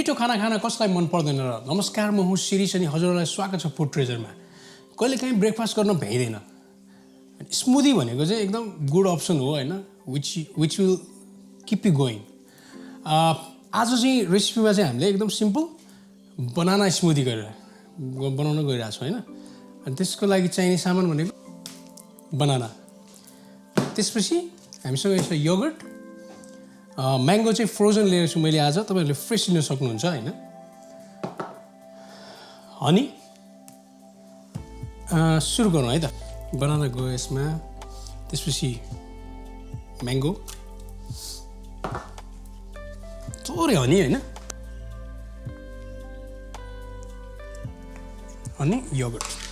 मिठो खाना खान कसलाई मन पर्दैन र नमस्कार म हुँ शिरीष अनि हजुरहरूलाई स्वागत छ फुड ट्रेजरमा कहिलेकाहीँ ब्रेकफास्ट गर्न भ्याइदैन स्मूदी भनेको चाहिँ एकदम गुड अप्सन हो हैन which will keep you going आज चाहिँ रेसिपीमा चाहिँ हामीले एकदम सिम्पल बनाना स्मूदी बनाउन गइरहेको छौँ हैन अनि त्यसको लागि चाहिने सामान भनेको बनाना त्यसपछि हामीसँग छ योगर्ट म्याङ्गो चाहिँ फ्रोजन लिएको छु मैले आज तपाईहरुले फ्रेश लिन सक्नुहुन्छ हैन हनी सुरु गरौँ है त बनाना गयो यसमा त्यसपछि म्याङ्गो थोरै हनी हैन अनि योगर्ट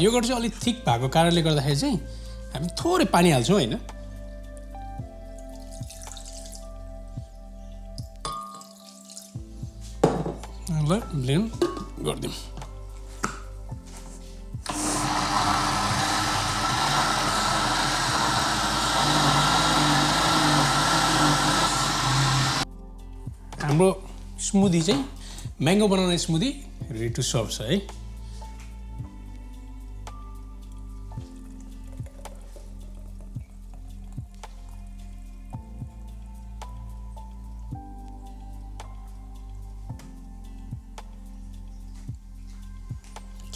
योगर्ट चाहिँ अलिक थिक भएको कारणले गर्दाखेरि चाहिँ हामी थोरै पानी हाल्छौँ हैन ल ब्लेन्ड गर्दियौँ हाम्रो स्मूदी चाहिँ mango banana smoothie ready to serve छ है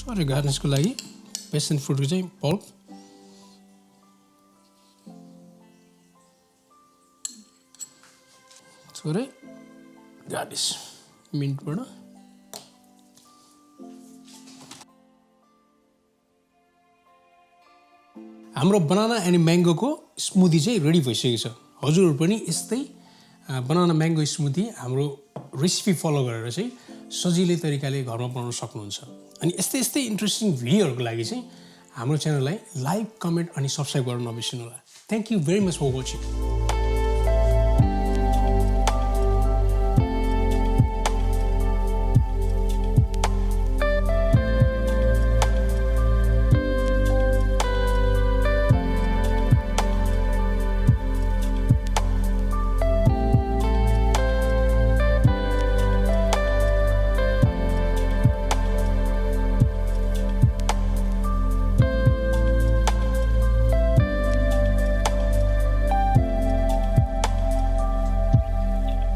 थोरै गार्निसको लागि पेसन फ्रुटको चाहिँ पल्प थोरै गार्निस मिन्टबाट हाम्रो बनाना अनि म्याङ्गोको स्मूदी चाहिँ रेडी भइसकेको छ हजुरहरू पनि यस्तै बनाना म्याङ्गो स्मूदी हाम्रो रेसिपी फलो गरेर चाहिँ सजिलै तरिकाले घरमा बनाउन सक्नुहुन्छ अनि यस्तै इन्ट्रेस्टिङ भिडियोहरुको लागि चाहिँ हाम्रो च्यानललाई लाइक कमेन्ट अनि सब्स्क्राइब गर्न नबिर्सनु होला thank you very much for watching